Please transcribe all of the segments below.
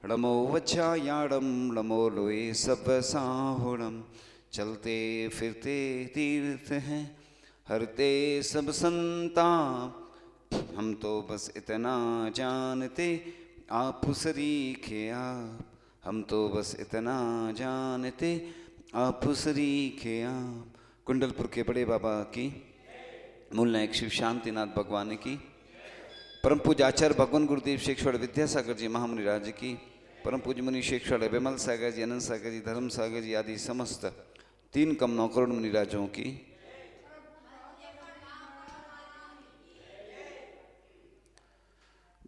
नमो वज्रायाणं नमो लोए सब साहुणं। चलते फिरते तीर्थ हैं, हरते सब संताप। हम तो बस इतना जानते, आप सरीखे आप। हम तो बस इतना जानते, आप सरीखे आप। कुंडलपुर के बड़े बाबा की, मूल नायक शिव शांतिनाथ भगवान की, परम पूज्य आचार्य भगवान गुरुदेव शेखर विद्यासागर जी महामुनि राज की, परम पूज्य मुनि शेखर विमल सागर जी, अनंत सागर जी, धर्म सागर जी आदि समस्त 3 कम 9 करोड़ मुनिराजों की।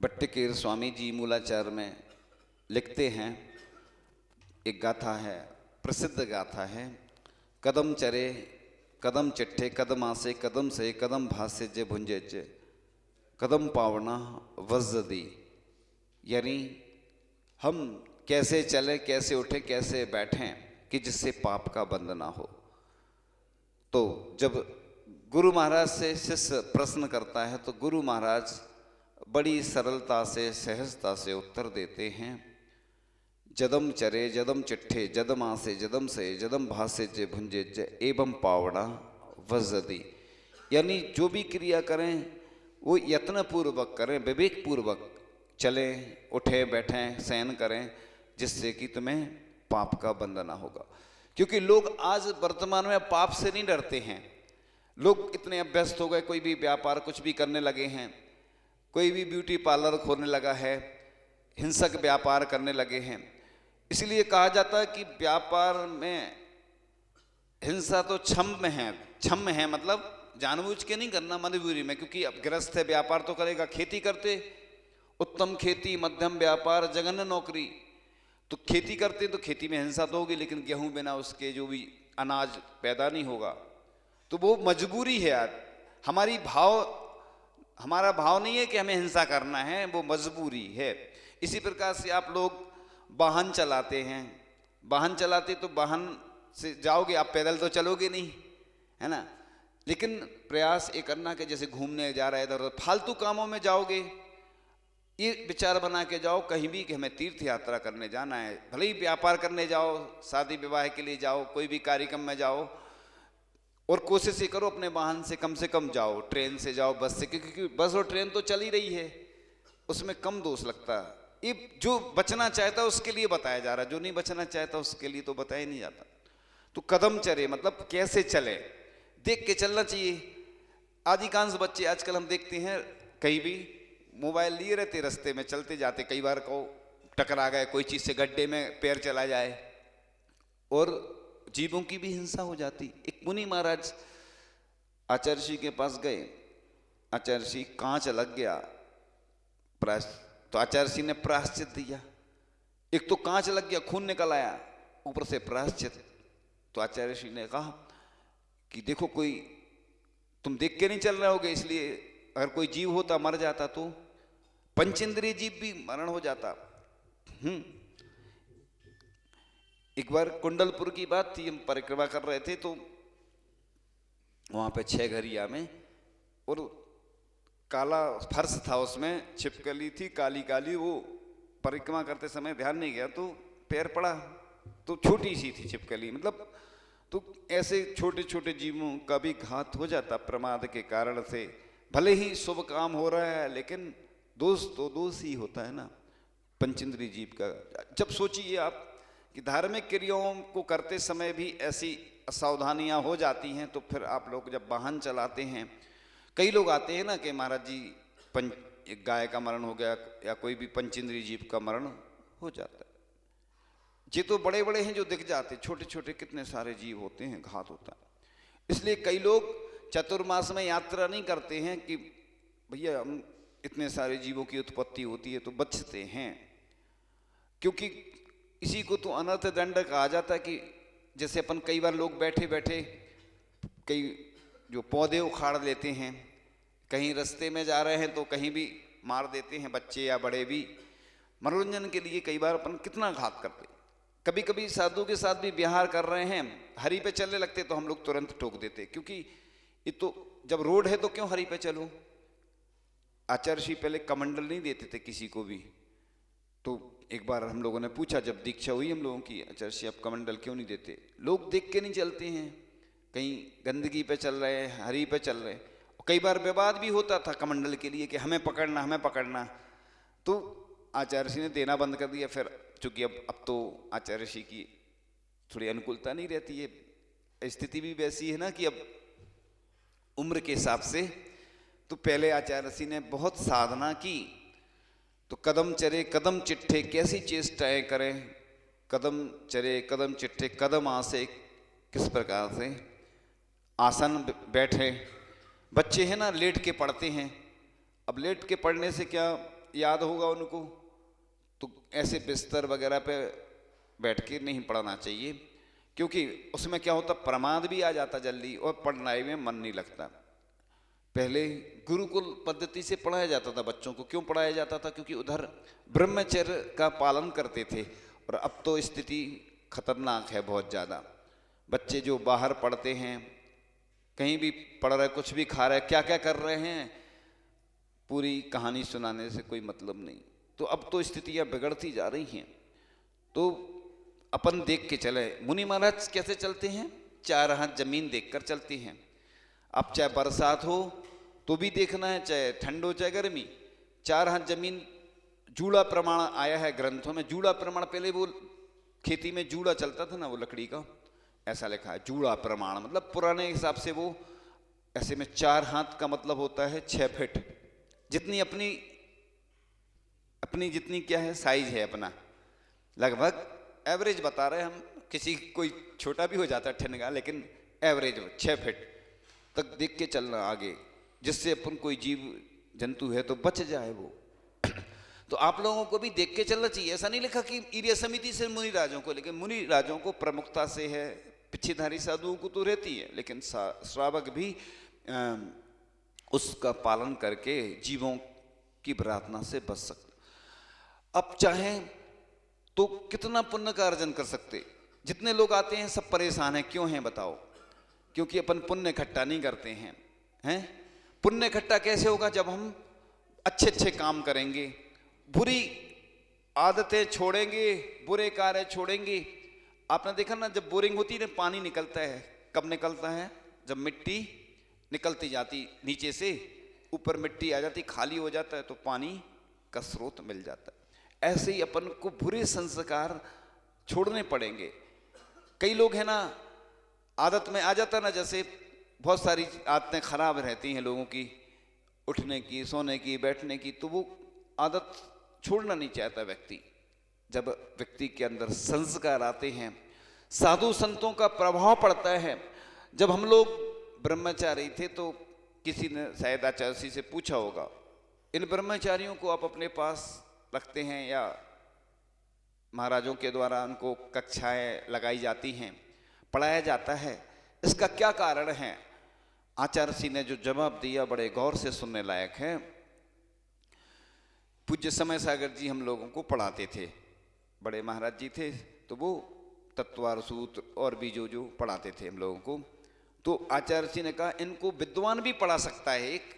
भट्टकेर स्वामी जी मूलाचार में लिखते हैं, एक गाथा है, प्रसिद्ध गाथा है। कदम चरे कदम चिट्ठे कदम आसे कदम से कदम भाष्य जे भुंजे जे कदम पावना वज्रदी। यानी हम कैसे चले, कैसे उठे, कैसे बैठें कि जिससे पाप का बंध ना हो। तो जब गुरु महाराज से शिष्य प्रश्न करता है तो गुरु महाराज बड़ी सरलता से सहजता से उत्तर देते हैं। जदम चरे जदम चिट्ठे जदम आसे जदम से जदम भासे जे भुंजे जे एवं पावड़ा वज्रदी। यानी जो भी क्रिया करें वो यत्न पूर्वक करें, विवेक पूर्वक चलें, उठें, बैठें, शयन करें, जिससे कि तुम्हें पाप का बंधन होगा। क्योंकि लोग आज वर्तमान में पाप से नहीं डरते हैं। लोग इतने अभ्यस्त हो गए, कोई भी व्यापार कुछ भी करने लगे हैं, कोई भी ब्यूटी पार्लर खोलने लगा है, हिंसक व्यापार करने लगे हैं। इसलिए कहा जाता है कि व्यापार में हिंसा तो क्षम्य है। क्षम्य है मतलब जानबूझ के नहीं करना, मजबूरी में। क्योंकि अब गृहस्थ है, व्यापार तो करेगा। खेती करते, उत्तम खेती, मध्यम व्यापार, जघन्य नौकरी। तो खेती करते तो खेती में हिंसा तो होगी, लेकिन गेहूं बिना उसके जो भी अनाज पैदा नहीं होगा। तो वो मजबूरी है यार। हमारा भाव नहीं है कि हमें हिंसा करना है, वो मजबूरी है। इसी प्रकार से आप लोग वाहन चलाते हैं, वाहन चलाते तो वाहन से जाओगे, आप पैदल तो चलोगे नहीं, है ना। लेकिन प्रयास ये करना कि जैसे घूमने जा रहे इधर उधर, फालतू कामों में जाओगे, ये विचार बना के जाओ कहीं भी कि हमें तीर्थ यात्रा करने जाना है। भले ही व्यापार करने जाओ, शादी विवाह के लिए जाओ, कोई भी कार्यक्रम में जाओ, और कोशिश ही करो अपने वाहन से कम जाओ। ट्रेन से जाओ, बस से, क्योंकि बस और ट्रेन तो चल ही रही है, उसमें कम दोष लगता है। ये जो बचना चाहता है उसके लिए बताया जा रहा है, जो नहीं बचना चाहता उसके लिए तो बताया नहीं जाता। तो कदम चरे मतलब कैसे चले, देख के चलना चाहिए। अधिकांश बच्चे आजकल हम देखते हैं कहीं भी मोबाइल लिए रहते, रास्ते में चलते जाते, कई बार को टकरा गए कोई चीज से, गड्ढे में पैर चला जाए, और जीवों की भी हिंसा हो जाती। एक मुनि महाराज आचार्य जी के पास गए, आचार्य जी कांच लग गया, तो आचार्य जी ने प्रायश्चित दिया। एक तो कांच लग गया, खून निकल आया, ऊपर से प्रायश्चित। तो आचार्य जी ने कहा कि देखो, कोई तुम देख के नहीं चल रहे होगे, इसलिए अगर कोई जीव होता मर जाता तो पंचेंद्रिय जीव भी मरण हो जाता। एक बार कुंडलपुर की बात थी, हम परिक्रमा कर रहे थे, तो वहां पे 6 घरिया में, और काला फर्श था, उसमें छिपकली थी काली काली। वो परिक्रमा करते समय ध्यान नहीं गया तो पैर पड़ा, तो छोटी सी थी छिपकली, मतलब। तो ऐसे छोटे छोटे जीवों का भी घात हो जाता प्रमाद के कारण से। भले ही शुभ काम हो रहा है, लेकिन दोष तो दोष ही होता है ना, पंचेंद्रिय जीव का। जब सोचिए आप कि धार्मिक क्रियाओं को करते समय भी ऐसी असावधानियां हो जाती हैं, तो फिर आप लोग जब वाहन चलाते हैं, कई लोग आते हैं ना कि महाराज जी एक गाय का मरण हो गया, या कोई भी पंचेंद्रिय जीव का मरण हो जाता है। ये तो बड़े बड़े हैं जो दिख जाते, छोटे छोटे कितने सारे जीव होते हैं, घात होता है। इसलिए कई लोग चतुर्मास में यात्रा नहीं करते हैं कि भैया हम इतने सारे जीवों की उत्पत्ति होती है, तो बचते हैं। क्योंकि इसी को तो अनर्थ दंड कहा जाता है। कि जैसे अपन कई बार लोग बैठे बैठे कई जो पौधे उखाड़ लेते हैं, कहीं रास्ते में जा रहे हैं तो कहीं भी मार देते हैं, बच्चे या बड़े भी, मनोरंजन के लिए कई बार अपन कितना घात करते। कभी कभी साधु के साथ भी व्यवहार कर रहे हैं, हरी पे चलने लगते तो हम लोग तुरंत टोक देते, क्योंकि ये तो जब रोड है तो क्यों हरी पे चलो। आचार्य जी पहले कमंडल नहीं देते थे किसी को भी, तो एक बार हम लोगों ने पूछा, जब दीक्षा हुई हम लोगों की, आचार्य जी आप कमंडल क्यों नहीं देते? लोग देख के नहीं चलते हैं, कहीं गंदगी पे चल रहे हैं, हरी पे चल रहे हैं। कई बार विवाद भी होता था कमंडल के लिए कि हमें पकड़ना, हमें पकड़ना। तो आचार्य जी ने देना बंद कर दिया। फिर चूंकि अब तो आचार्य जी की थोड़ी अनुकूलता नहीं रहती है, स्थिति भी वैसी है ना कि अब उम्र के हिसाब से। तो पहले आचार्य जी ने बहुत साधना की, तो कदम चरे कदम चिट्ठे कैसी चेष्टाएं करें, कदम चरे कदम चिट्ठे कदम आसे, किस प्रकार से आसन बैठे। बच्चे हैं ना, लेट के पढ़ते हैं। अब लेट के पढ़ने से क्या याद होगा उनको? तो ऐसे बिस्तर वगैरह पे बैठ के नहीं पढ़ना चाहिए, क्योंकि उसमें क्या होता, प्रमाद भी आ जाता जल्दी और पढ़ाई में मन नहीं लगता। पहले गुरुकुल पद्धति से पढ़ाया जाता था बच्चों को। क्यों पढ़ाया जाता था? क्योंकि उधर ब्रह्मचर्य का पालन करते थे। और अब तो स्थिति खतरनाक है बहुत ज़्यादा। बच्चे जो बाहर पढ़ते हैं, कहीं भी पढ़ रहे, कुछ भी खा रहे, क्या क्या कर रहे हैं, पूरी कहानी सुनाने से कोई मतलब नहीं। तो अब तो स्थितियाँ बिगड़ती जा रही हैं। तो अपन देख के चले। मुनि महाराज कैसे चलते हैं? 4 हाथ जमीन देखकर चलते हैं। अब चाहे बरसात हो तो भी देखना है, चाहे ठंड हो चाहे गर्मी, 4 हाथ जमीन। जूड़ा प्रमाण आया है ग्रंथों में। जूड़ा प्रमाण, पहले वो खेती में जूड़ा चलता था ना, वो लकड़ी का, ऐसा लिखा है जूड़ा प्रमाण। मतलब पुराने हिसाब से वो ऐसे में 4 हाथ का मतलब होता है 6 फीट। जितनी अपनी अपनी जितनी क्या है साइज है अपना, लगभग एवरेज बता रहे हम। किसी कोई छोटा भी हो जाता है ठिनगा, लेकिन एवरेज 6 फीट तक देख के चलना आगे, जिससे अपन कोई जीव जंतु है तो बच जाए वो। तो आप लोगों को भी देख के चलना चाहिए। ऐसा नहीं लिखा कि ईर्य समिति से मुनि राजों को, लेकिन मुनि राजों को प्रमुखता से है, पिछेधारी साधुओं को तो रहती है, लेकिन श्रावक भी उसका पालन करके जीवों की प्रार्थना से बच सकते। अब चाहें तो कितना पुण्य का अर्जन कर सकते। जितने लोग आते हैं सब परेशान हैं। क्यों हैं बताओ? क्योंकि अपन पुण्य इकट्ठा नहीं करते हैं। पुण्य इकट्ठा कैसे होगा? जब हम अच्छे अच्छे काम करेंगे, बुरी आदतें छोड़ेंगे, बुरे कार्य छोड़ेंगे। आपने देखा ना, जब बोरिंग होती है ना, पानी निकलता है। कब निकलता है? जब मिट्टी निकलती जाती नीचे से, ऊपर मिट्टी आ जाती, खाली हो जाता है, तो पानी का स्रोत मिल जाता है। ऐसे ही अपन को बुरे संस्कार छोड़ने पड़ेंगे। कई लोग हैं ना, आदत में आ जाता ना, जैसे बहुत सारी आदतें खराब रहती हैं लोगों की, उठने की, सोने की, बैठने की, तो वो आदत छोड़ना नहीं चाहता व्यक्ति। जब व्यक्ति के अंदर संस्कार आते हैं, साधु संतों का प्रभाव पड़ता है। जब हम लोग ब्रह्मचारी थे तो किसी ने शायद आचार्य जी से पूछा होगा, इन ब्रह्मचारियों को आप अपने पास रखते हैं या महाराजों के द्वारा उनको कक्षाएं लगाई जाती हैं, पढ़ाया जाता है, इसका क्या कारण है? आचार्य जी ने जो जवाब दिया बड़े गौर से सुनने लायक है। पूज्य समय सागर जी हम लोगों को पढ़ाते थे, बड़े महाराज जी थे, तो वो तत्वार सूत्र और भी जो पढ़ाते थे हम लोगों को। तो आचार्य जी ने कहा इनको विद्वान भी पढ़ा सकता है, एक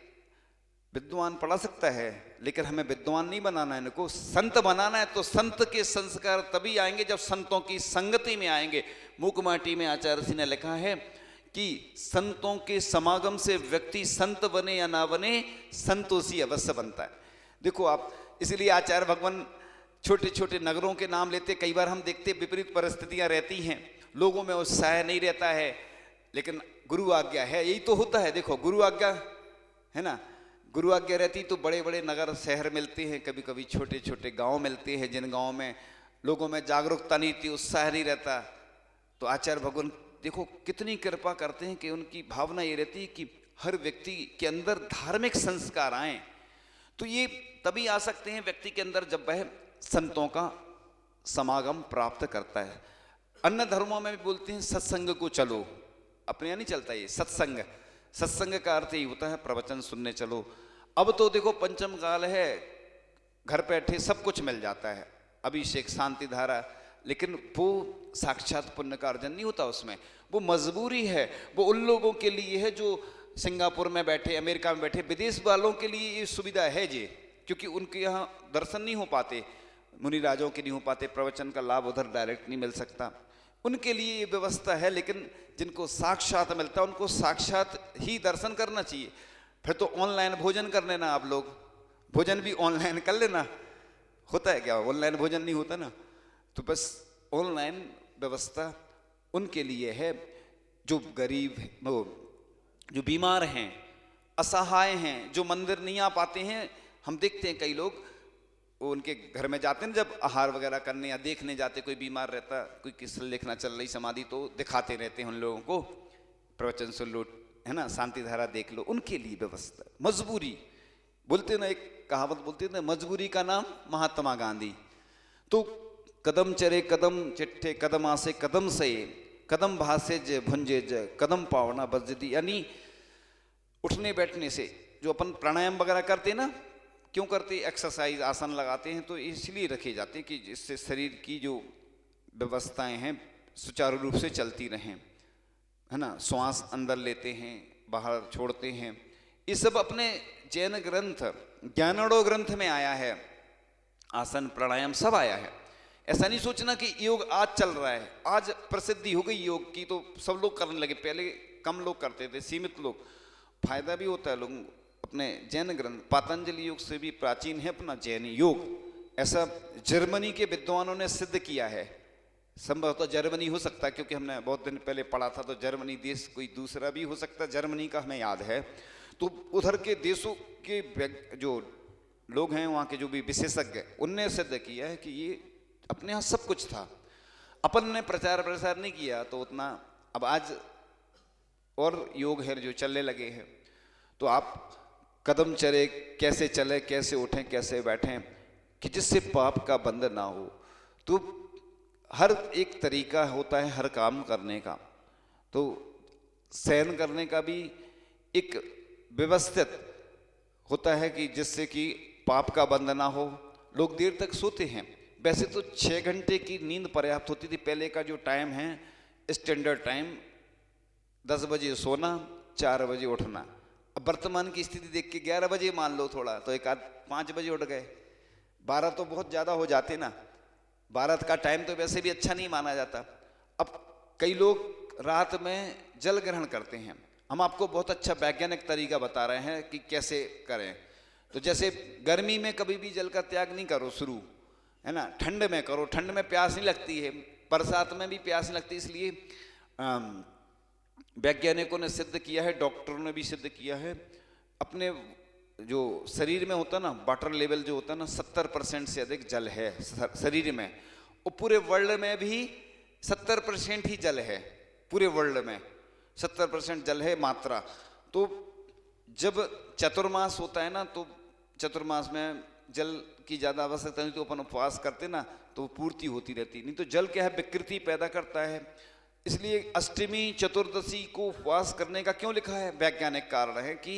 विद्वान पढ़ा सकता है, लेकिन हमें विद्वान नहीं बनाना है, इनको संत बनाना है। तो संत के संस्कार तभी आएंगे जब संतों की संगति में आएंगे। मूकमाटी में आचार्य जी ने लिखा है कि संतों के समागम से व्यक्ति संत बने या ना बने, संतोषी अवश्य बनता है। देखो आप, इसलिए आचार्य भगवान छोटे छोटे नगरों के नाम लेते। कई बार हम देखते विपरीत परिस्थितियां रहती हैं, लोगों में उत्साह नहीं रहता है, लेकिन गुरु आज्ञा है, यही तो होता है। देखो गुरु आज्ञा है ना, गुरु आज्ञा रहती तो बड़े बड़े नगर शहर मिलते हैं, कभी कभी छोटे छोटे गांव मिलते हैं, जिन गांव में लोगों में जागरूकता नहीं थी, उत्साह नहीं रहता। तो आचार्य भगवान देखो कितनी कृपा करते हैं कि उनकी भावना ये रहती है कि हर व्यक्ति के अंदर धार्मिक संस्कार आए। तो ये तभी आ सकते हैं व्यक्ति के अंदर जब वह संतों का समागम प्राप्त करता है। अन्य धर्मों में भी बोलते हैं सत्संग को चलो, अपने यहाँ नहीं चलता ये सत्संग। सत्संग का अर्थ ही होता है प्रवचन सुनने चलो। अब तो देखो पंचम काल है, घर बैठे सब कुछ मिल जाता है, अभिषेक, शांति धारा, लेकिन वो साक्षात पुण्य का अर्जन नहीं होता उसमें। वो मजबूरी है, वो उन लोगों के लिए है जो सिंगापुर में बैठे, अमेरिका में बैठे, विदेश वालों के लिए ये सुविधा है जी, क्योंकि उनके यहाँ दर्शन नहीं हो पाते। मुनि राजों के नहीं हो पाते, प्रवचन का लाभ उधर डायरेक्ट नहीं मिल सकता, उनके लिए ये व्यवस्था है। लेकिन जिनको साक्षात मिलता है उनको साक्षात ही दर्शन करना चाहिए। फिर तो ऑनलाइन भोजन कर लेना, आप लोग भोजन भी ऑनलाइन कर लेना। होता है क्या, ऑनलाइन भोजन नहीं होता ना। तो बस ऑनलाइन व्यवस्था उनके लिए है जो गरीब, वो जो बीमार हैं, असहाय हैं, जो मंदिर नहीं आ पाते हैं। हम देखते हैं कई लोग वो उनके घर में जाते हैं जब आहार वगैरह करने या देखने जाते, कोई बीमार रहता, कोई किस लेखना चल रही समाधि, तो दिखाते रहते हैं उन लोगों को, प्रवचन सुन लो, है ना, शांति धारा देख लो। उनके लिए व्यवस्था, मजबूरी बोलते ना, एक कहावत बोलते ना, मजबूरी का नाम महात्मा गांधी। तो कदम चरे कदम चिट्ठे, कदम आसे कदम से, कदम भासे ज भुंजे ज, कदम पावना बजदी। यानी उठने बैठने से जो अपन प्राणायाम वगैरह करते हैं ना, क्यों करते, एक्सरसाइज आसन लगाते हैं, तो इसलिए रखे जाते हैं कि जिससे शरीर की जो व्यवस्थाएं हैं सुचारू रूप से चलती रहें, है ना। श्वास अंदर लेते हैं, बाहर छोड़ते हैं, ये सब अपने जैन ग्रंथ ज्ञानोड़ो ग्रंथ में आया है। आसन प्राणायाम सब आया है। ऐसा नहीं सोचना कि योग आज चल रहा है, आज प्रसिद्धि हो गई योग की तो सब लोग करने लगे। पहले कम लोग करते थे, सीमित लोग। फायदा भी होता है लोगों को। अपने जैन ग्रंथ पतंजलि योग से भी प्राचीन है अपना जैन योग। ऐसा जर्मनी के विद्वानों ने सिद्ध किया है। संभवतः जर्मनी हो सकता है, क्योंकि हमने बहुत दिन पहले पढ़ा था, तो जर्मनी देश कोई दूसरा भी हो सकता है, जर्मनी का हमें याद है। तो उधर के देशों के जो लोग हैं, वहाँ के जो भी विशेषज्ञ, उनने सिद्ध किया है कि ये अपने यहाँ सब कुछ था, अपन ने प्रचार प्रसार नहीं किया तो उतना। अब आज और योग है जो चलने लगे हैं, तो आप कदम चले, कैसे चले, कैसे उठें, कैसे बैठें कि जिससे पाप का बंध ना हो। तो हर एक तरीका होता है हर काम करने का। तो सहन करने का भी एक व्यवस्थित होता है कि जिससे कि पाप का बंध ना हो। लोग देर तक सोते हैं। वैसे तो 6 घंटे की नींद पर्याप्त होती थी। पहले का जो टाइम है स्टैंडर्ड टाइम, 10 बजे सोना, 4 बजे उठना। अब वर्तमान की स्थिति देख के 11 बजे मान लो थोड़ा, तो एक आध 5 बजे उठ गए। 12 तो बहुत ज़्यादा हो जाते ना। 12 का टाइम तो वैसे भी अच्छा नहीं माना जाता। अब कई लोग रात में जल ग्रहण करते हैं। हम आपको बहुत अच्छा वैज्ञानिक तरीका बता रहे हैं कि कैसे करें। तो जैसे गर्मी में कभी भी जल का त्याग नहीं करो शुरू, है ना। ठंड में करो, ठंड में प्यास नहीं लगती है, बरसात में भी प्यास नहीं लगती। इसलिए वैज्ञानिकों ने सिद्ध किया है, डॉक्टरों ने भी सिद्ध किया है, अपने जो शरीर में होता ना वाटर लेवल जो होता ना 70% से अधिक जल है शरीर में। और पूरे वर्ल्ड में भी 70% ही जल है। पूरे वर्ल्ड में 70% जल है मात्रा। तो जब चतुर्मास होता है ना, तो चतुर्मास में जल की ज़्यादा आवश्यकता नहीं, तो अपन उपवास करते ना तो पूर्ति होती रहती। नहीं तो जल क्या है, विकृति पैदा करता है। इसलिए अष्टमी चतुर्दशी को उपवास करने का क्यों लिखा है, वैज्ञानिक कारण है कि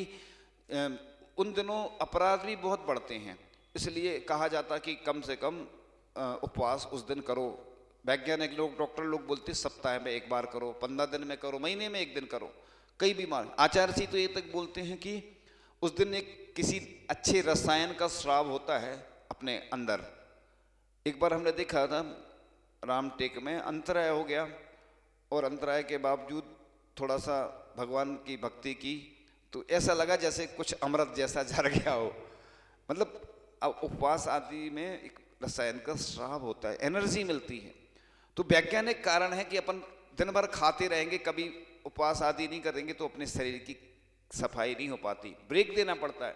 उन दिनों अपराध भी बहुत बढ़ते हैं। इसलिए कहा जाता कि कम से कम उपवास उस दिन करो। वैज्ञानिक लोग, डॉक्टर लोग बोलते सप्ताह में 1 बार करो, 15 दिन में करो, महीने में 1 दिन करो। कई बीमार आचार्य तो ये तक बोलते हैं कि उस दिन एक किसी अच्छे रसायन का स्राव होता है अपने अंदर। एक बार हमने देखा था रामटेक में, अंतराय हो गया और अंतराय के बावजूद थोड़ा सा भगवान की भक्ति की तो ऐसा लगा जैसे कुछ अमृत जैसा झर गया हो। मतलब अब उपवास आदि में एक रसायन का स्राव होता है, एनर्जी मिलती है। तो वैज्ञानिक कारण है कि अपन दिन भर खाते रहेंगे, कभी उपवास आदि नहीं करेंगे तो अपने शरीर की सफाई नहीं हो पाती, ब्रेक देना पड़ता है।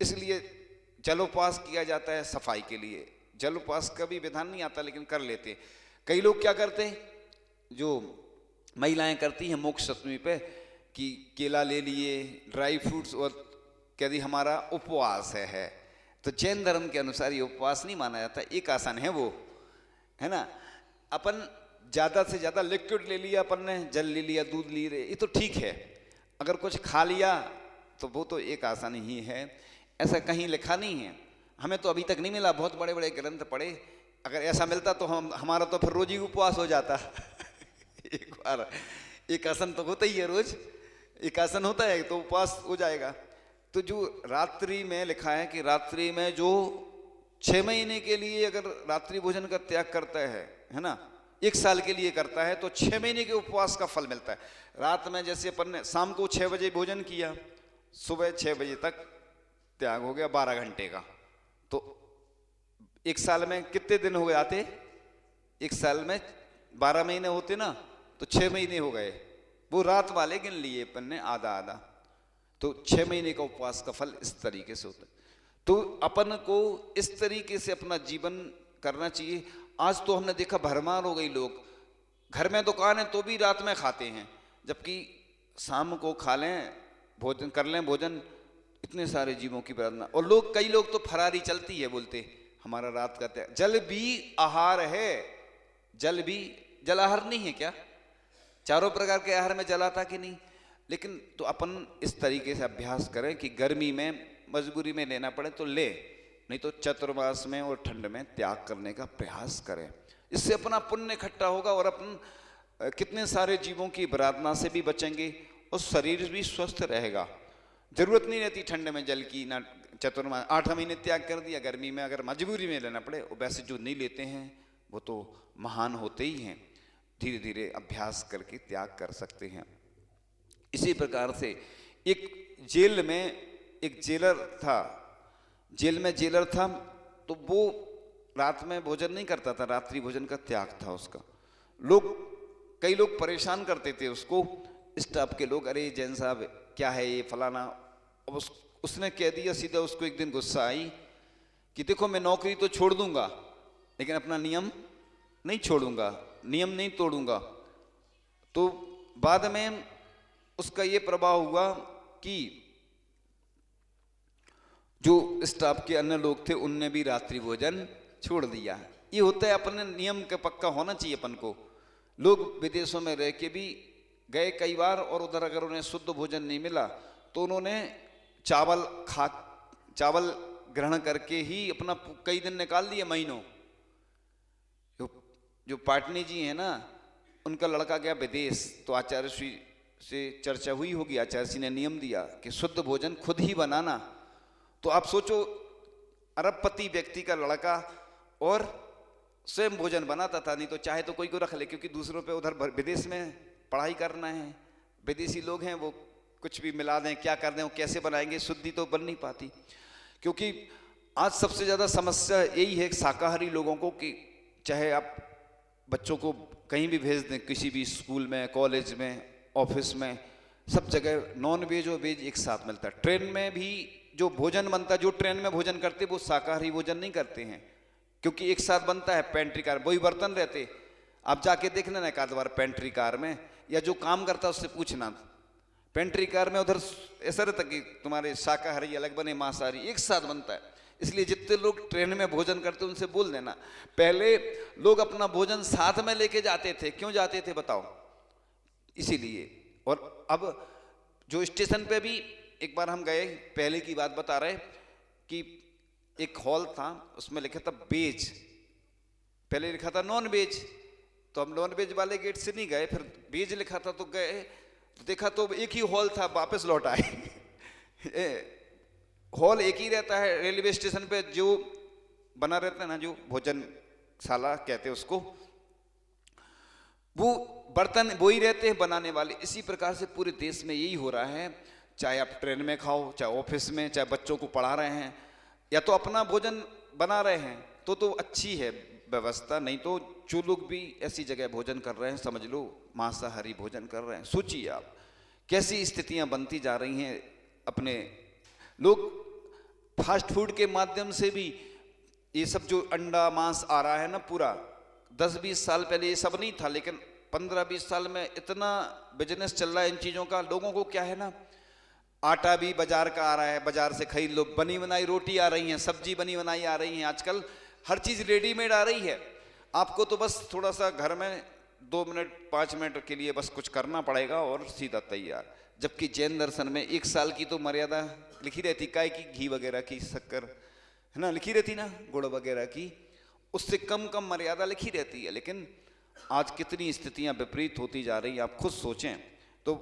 इसलिए जल उपवास किया जाता है सफाई के लिए। जल उपवास का भी विधान नहीं आता लेकिन कर लेते। कई लोग क्या करते हैं, जो महिलाएं करती हैं मोक्ष अष्टमी पे कि केला ले लिए, ड्राई फ्रूट्स, और कहती हमारा उपवास है। तो जैन धर्म के अनुसार ये उपवास नहीं माना जाता, एक आसन है वो, है ना। अपन ज़्यादा से ज़्यादा लिक्विड ले लिया, अपन ने जल ले लिया, दूध ले रहे, ये तो ठीक है। अगर कुछ खा लिया तो वो तो एक आसन ही है। ऐसा कहीं लिखा नहीं है, हमें तो अभी तक नहीं मिला। बहुत बड़े बड़े ग्रंथ पढ़े, अगर ऐसा मिलता तो हमारा तो फिर रोज ही उपवास हो जाता। एक बार एक आसन तो होता ही है, रोज एक आसन होता है तो उपवास हो जाएगा। तो जो रात्रि में लिखा है कि रात्रि में जो 6 महीने के लिए अगर रात्रि भोजन का त्याग करता है ना, 1 साल के लिए करता है, तो 6 महीने के उपवास का फल मिलता है। रात में जैसे अपन ने शाम को 6 बजे भोजन किया, सुबह 6 बजे तक त्याग हो गया 12 घंटे का, तो 1 साल में कितने दिन हो गए आते? 1 साल में 12 महीने होते ना, तो 6 महीने हो गए। वो रात वाले गिन लिए अपन ने आधा आधा, तो 6 महीने का उपवास का फल इस तरीके से होता है। तो अपन को इस तरीके से अपना जीवन करना चाहिए। आज तो हमने देखा भरमार हो गई, लोग घर में दुकान है तो भी रात में खाते हैं, जबकि शाम को खा लें, भोजन कर लें भोजन, इतने सारे जीवों की प्रार्थना। और लोग, कई लोग तो फरारी चलती है, बोलते हमारा रात का त्याग। जल भी आहार है, जल भी, जल आहार नहीं है क्या? चारों प्रकार के आहार में जल आता कि नहीं? लेकिन तो अपन इस तरीके से अभ्यास करें कि गर्मी में मजबूरी में लेना पड़े तो ले, नहीं तो चतुर्मास में और ठंड में त्याग करने का प्रयास करें। इससे अपना पुण्य इकट्ठा होगा और अपन कितने सारे जीवों की प्रार्थना से भी बचेंगे और शरीर भी स्वस्थ रहेगा। जरूरत नहीं रहती ठंड में जल की, ना चतुर्मास 8 महीने त्याग कर दिया, गर्मी में अगर मजबूरी में लेना पड़े। और वैसे जो नहीं लेते हैं वो तो महान होते ही हैं, धीरे धीरे अभ्यास करके त्याग कर सकते हैं। इसी प्रकार से एक जेल में एक जेलर था, जेल में जेलर था, तो वो रात में भोजन नहीं करता था, रात्रि भोजन का त्याग था उसका। कई लोग परेशान करते थे उसको, स्टाफ के लोग, अरे जैन साहब क्या है ये फलाना। अब उसने कह दिया सीधा, उसको एक दिन गुस्सा आई कि देखो मैं नौकरी तो छोड़ दूंगा लेकिन अपना नियम नहीं छोड़ूंगा, नियम नहीं तोड़ूंगा। तो बाद में उसका ये प्रभाव हुआ कि जो स्टाफ के अन्य लोग थे उनने भी रात्रि भोजन छोड़ दिया। ये होता है, अपने नियम का पक्का होना चाहिए अपन को। लोग विदेशों में रह के भी गए कई बार, और उधर अगर उन्हें शुद्ध भोजन नहीं मिला तो उन्होंने चावल ग्रहण करके ही अपना कई दिन निकाल दिए, महीनों। जो पाटनी जी हैं ना, उनका लड़का गया विदेश, तो आचार्य श्री से चर्चा हुई होगी, आचार्य श्री ने नियम दिया कि शुद्ध भोजन खुद ही बनाना। तो आप सोचो, अरबपति व्यक्ति का लड़का और स्वयं भोजन बनाता था, नहीं तो चाहे तो कोई को रख ले, क्योंकि दूसरों पे उधर विदेश में पढ़ाई करना है, विदेशी लोग हैं, वो कुछ भी मिला दें, क्या कर दें, वो कैसे बनाएंगे, शुद्धि तो बन नहीं पाती। क्योंकि आज सबसे ज़्यादा समस्या यही है शाकाहारी लोगों को, कि चाहे आप बच्चों को कहीं भी भेज दें, किसी भी स्कूल में, कॉलेज में, ऑफिस में, सब जगह नॉन वेज और वेज एक साथ मिलता है। ट्रेन में भी जो भोजन बनता है, जो ट्रेन में भोजन करते वो शाकाहारी भोजन नहीं करते हैं, क्योंकि एक साथ बनता है पेंट्री कार, वही बर्तन रहते। आप जाके देखना ना एक आध बार पेंट्री कार में, या जो काम करता है उससे पूछना, पेंट्री कार में उधर ऐसा रहता कि तुम्हारे शाकाहारी अलग बने, मांसाहारी एक साथ बनता है। इसलिए जितने लोग ट्रेन में भोजन करते उनसे बोल देना। पहले लोग अपना भोजन साथ में लेके जाते थे, क्यों जाते थे बताओ? इसीलिए। और अब जो स्टेशन पे भी एक बार हम गए, पहले की बात बता रहे, कि एक हॉल था, उसमें लिखा था वेज, पहले लिखा था नॉन वेज, तो हम नॉन वेज वाले गेट से नहीं गए, फिर वेज लिखा था तो गए, तो देखा तो एक ही हॉल था, वापस लौट आए। हॉल एक ही रहता है रेलवे स्टेशन पे, जो बना रहता है ना, जो भोजनशाला कहते हैं उसको, वो बर्तन वो ही रहते हैं बनाने वाले। इसी प्रकार से पूरे देश में यही हो रहा है, चाहे आप ट्रेन में खाओ, चाहे ऑफिस में, चाहे बच्चों को पढ़ा रहे हैं, या तो अपना भोजन बना रहे हैं तो अच्छी है व्यवस्था, नहीं तो जो लोग भी ऐसी जगह भोजन कर रहे हैं, समझ लो मांसाहारी भोजन कर रहे हैं। सोचिए आप कैसी स्थितियां बनती जा रही हैं। अपने लोग फास्ट फूड के माध्यम से भी, ये सब जो अंडा मांस आ रहा है ना, पूरा 10-20 साल पहले ये सब नहीं था, लेकिन 15-20 साल में इतना बिजनेस चल रहा है इन चीज़ों का। लोगों को क्या है ना, आटा भी बाजार का आ रहा है, बाजार से खरीद लो, बनी बनाई रोटी आ रही है, सब्जी बनी बनाई आ रही है, आजकल हर चीज़ रेडीमेड आ रही है। आपको तो बस थोड़ा सा घर में 2 मिनट 5 मिनट के लिए बस कुछ करना पड़ेगा और सीधा तैयार। जबकि जैन दर्शन में 1 साल की तो मर्यादा लिखी रहती, काय की, घी वगैरह की, शक्कर है ना लिखी रहती ना, गुड़ वगैरह की, उससे कम मर्यादा लिखी रहती है। लेकिन आज कितनी स्थितियां विपरीत होती जा रही हैं, आप खुद सोचें। तो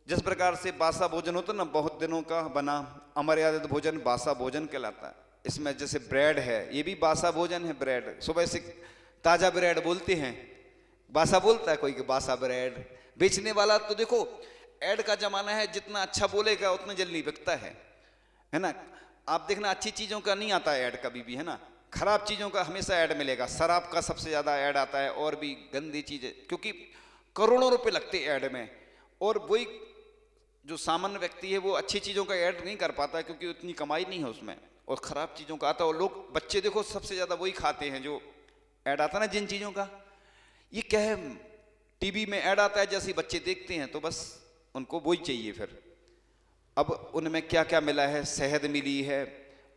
जिस प्रकार से बासा भोजन होता है ना, बहुत दिनों का बना अमर्यादित भोजन बासा भोजन कहलाता है। इसमें जैसे ब्रेड है, ये भी बासा भोजन है। ब्रेड सुबह से ताजा ब्रेड बोलते हैं, बासा बोलता है कोई कि बासा ब्रेड। बेचने वाला तो देखो ऐड का जमाना है, जितना अच्छा बोलेगा उतना जल्दी बिकता है ना। आप देखना अच्छी चीजों का नहीं आता ऐड कभी भी, है ना, खराब चीजों का हमेशा ऐड मिलेगा। शराब का सबसे ज्यादा ऐड आता है, और भी गंदी चीजें, क्योंकि करोड़ों रुपए लगते हैं ऐड में। और वही जो सामान्य व्यक्ति है वो अच्छी चीजों का ऐड नहीं कर पाता है, क्योंकि उतनी कमाई नहीं है उसमें, और खराब चीजों का आता है। और लोग, बच्चे देखो सबसे ज्यादा वही खाते हैं जो ऐड आता है ना जिन चीजों का। ये क्या है, टीवी में ऐड आता है, जैसे ही बच्चे देखते हैं तो बस उनको वही चाहिए। फिर अब उनमें क्या क्या मिला है, शहद मिली है,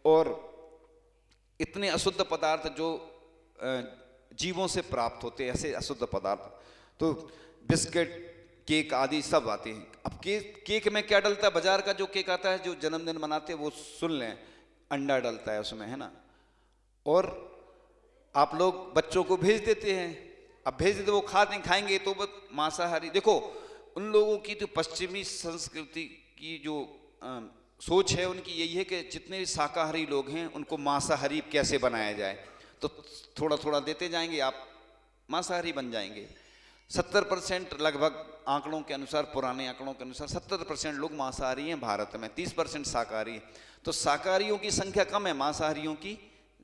और इतने अशुद्ध पदार्थ जो जीवों से प्राप्त होते हैं, ऐसे अशुद्ध पदार्थ, तो बिस्किट, केक आदि सब आते हैं। अब केक में क्या डलता है, बाजार का जो केक आता है जो जन्मदिन मनाते हैं वो सुन लें, अंडा डलता है उसमें, है ना। और आप लोग बच्चों को भेज देते हैं, अब भेज देते वो खाएंगे तो बस मांसाहारी। देखो उन लोगों की तो पश्चिमी संस्कृति की जो सोच है उनकी यही है कि जितने भी शाकाहारी लोग हैं उनको मांसाहारी कैसे बनाया जाए, तो थोड़ा थोड़ा देते जाएंगे, आप मांसाहारी बन जाएंगे। 70% लगभग आंकड़ों के अनुसार, पुराने आंकड़ों के अनुसार 70% लोग मांसाहारी हैं भारत में, 30% शाकाहारी है। तो शाकाहारियों की संख्या कम है, मांसाहारियों की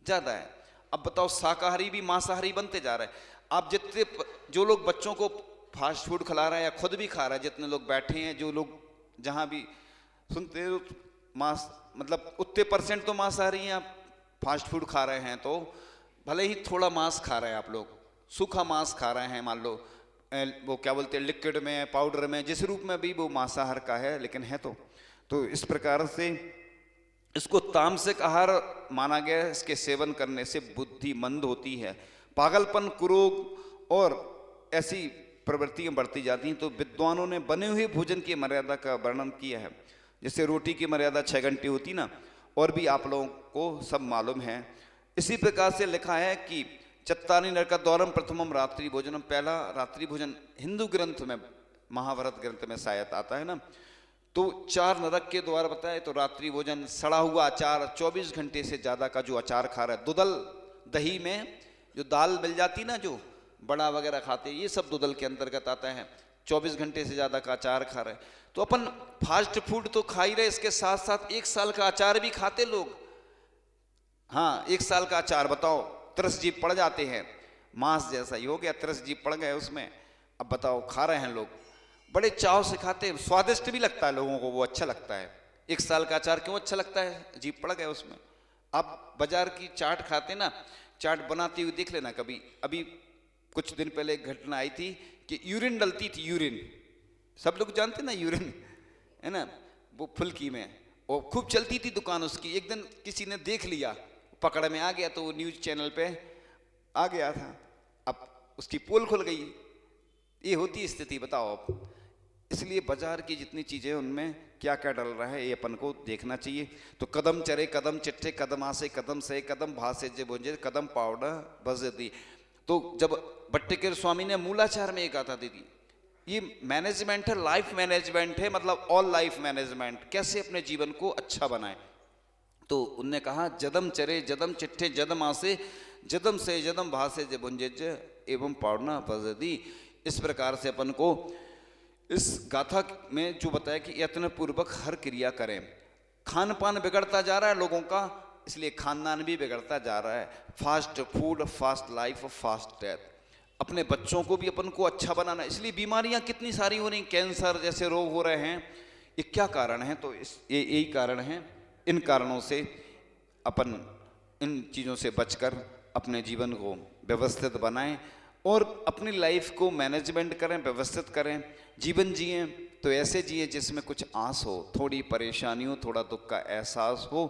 ज़्यादा है। अब बताओ शाकाहारी भी मांसाहारी बनते जा रहे हैं। आप जितने जो लोग बच्चों को फास्ट फूड खिला रहा है या खुद भी खा रहा है, जितने लोग बैठे हैं, जो लोग जहाँ भी सुनते हो मांस, मतलब उतने % तो मांसाहारी हैं। आप फास्ट फूड खा रहे हैं तो भले ही थोड़ा मांस खा रहे हैं, आप लोग सूखा मांस खा रहे हैं, मान लो वो क्या बोलते हैं, लिक्विड में, पाउडर में, जिस रूप में भी वो मांसाहार का है, लेकिन है तो इस प्रकार से इसको तामसिक आहार माना गया है। इसके सेवन करने से बुद्धि मंद होती है, पागलपन, कुरोग और ऐसी प्रवृत्तियां बढ़ती जाती हैं। तो विद्वानों ने बने हुए भोजन की मर्यादा का वर्णन किया है। जैसे रोटी की मर्यादा 6 घंटे होती ना, और भी आप लोगों को सब मालूम है। इसी प्रकार से लिखा है कि चत्तारि नरकद्वारम प्रथमम रात्रि भोजनम, पहला रात्रि भोजन हिंदू ग्रंथ में, महाभारत ग्रंथ में शायद आता है ना, तो 4 नरक के द्वार बताए। तो रात्रि भोजन सड़ा हुआ अचार, 24 घंटे से ज्यादा का जो अचार खा रहा है, दुदल, दही में जो दाल मिल जाती ना, जो बड़ा वगैरह खाते, ये सब दुदल के अंतर्गत आता है। 24 घंटे से ज्यादा का अचार खा रहे, तो अपन फास्ट फूड तो खा ही रहे, इसके साथ साथ 1 साल का अचार भी खाते लोग। हाँ, 1 साल का अचार बताओ, तरस जीभ पड़ जाते हैं, मांस जैसा ही हो गया, तरस जीभ पड़ गए उसमें। अब बताओ खा रहे हैं लोग, बड़े चाव से खाते हैं, स्वादिष्ट भी लगता है लोगों को, वो अच्छा लगता है। 1 साल का अचार क्यों अच्छा लगता है, जीभ पड़ गए उसमें। आप बाजार की चाट खाते ना, चाट बनाती हुई देख लेना कभी। अभी कुछ दिन पहले एक घटना आई थी कि यूरिन डलती थी, यूरिन, सब लोग जानते ना यूरिन, है ना, वो फुल्की में, और खूब चलती थी दुकान उसकी। एक दिन किसी ने देख लिया, पकड़ में आ गया, तो वो न्यूज चैनल पे आ गया था। अब उसकी पोल खुल गई। ये होती स्थिति, बताओ आप। इसलिए बाजार की जितनी चीजें, उनमें क्या क्या डल रहा है, ये अपन को देखना चाहिए। तो कदम चरे कदम चिट्ठे, कदम आसे कदम से, कदम भासे जे बोझे, कदम पावड़ा बज दी। तो जब भट्टिकेर स्वामी ने मूलाचार में एक गाथा दी थी, ये मैनेजमेंट है, लाइफ मैनेजमेंट है, मतलब ऑल लाइफ मैनेजमेंट, कैसे अपने जीवन को अच्छा बनाए। तो उनने कहा, जदम चरे जदम चिट्ठे जदम आसे, जदम से जदम भासे जे बुंजेज एवं पावना बजदी। इस प्रकार से अपन को इस गाथा में जो बताया कि यत्न पूर्वक हर क्रिया करें। खान पान बिगड़ता जा रहा है लोगों का, इसलिए खानदान भी बिगड़ता जा रहा है। Fast food, fast life, fast death. अपने बच्चों को भी अपन को अच्छा बनाना, इसलिए बीमारियां कितनी सारी हो रही, कैंसर जैसे रोग हो रहे हैं। ये क्या कारण है, तो ये यही कारण है। इन कारणों से अपन इन चीज़ों से बचकर अपने जीवन को व्यवस्थित बनाएं और अपनी लाइफ को मैनेजमेंट करें, व्यवस्थित करें। जीवन जिएं तो ऐसे जिए जिसमें कुछ आस हो, थोड़ी परेशानी हो, थोड़ा दुख का एहसास हो।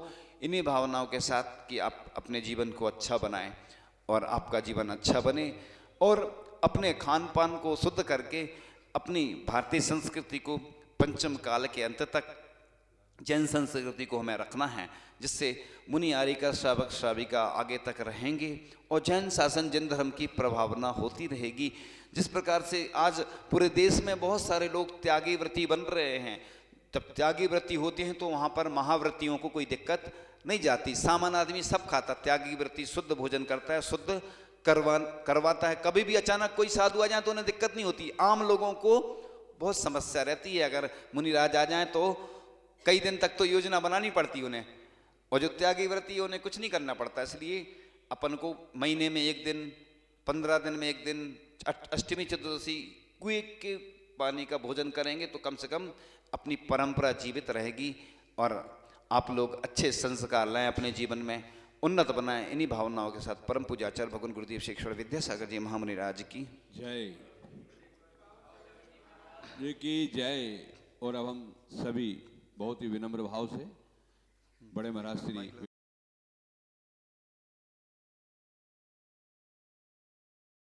इन्हीं भावनाओं के साथ कि आप अपने जीवन को अच्छा बनाएं और आपका जीवन अच्छा बने। और अपने खान पान को शुद्ध करके अपनी भारतीय संस्कृति को पंचम काल के अंत तक जैन संस्कृति को हमें रखना है, जिससे मुनि आर्यिका श्रावक श्राविका आगे तक रहेंगे और जैन शासन, जैन धर्म की प्रभावना होती रहेगी। जिस प्रकार से आज पूरे देश में बहुत सारे लोग त्यागी व्रती बन रहे हैं, जब त्यागी व्रती होते हैं तो वहाँ पर महाव्रतियों को कोई दिक्कत नहीं जाती। सामान्य आदमी सब खाता, त्यागी वृत्ति, शुद्ध भोजन करता है, शुद्ध करवाता है। कभी भी अचानक कोई साधु आ जाए तो उन्हें दिक्कत नहीं होती। आम लोगों को बहुत समस्या रहती है, अगर मुनिराज आ जाए तो कई दिन तक तो योजना बनानी पड़ती उन्हें, और जो त्यागी व्रती है उन्हें कुछ नहीं करना पड़ता। इसलिए अपन को महीने में एक दिन, 15 दिन में एक दिन, अष्टमी चतुर्दशी कुएं के पानी का भोजन करेंगे तो कम से कम अपनी परंपरा जीवित रहेगी और आप लोग अच्छे संस्कार लाएं, अपने जीवन में उन्नत बनाएं। इन्हीं भावनाओं के साथ परम पूज्याचार्य भगवान गुरुदेव शेखर विद्यासागर जी महामुनि राज की जय, जी की जय। और अब हम सभी बहुत ही विनम्र भाव से बड़े महाराज श्री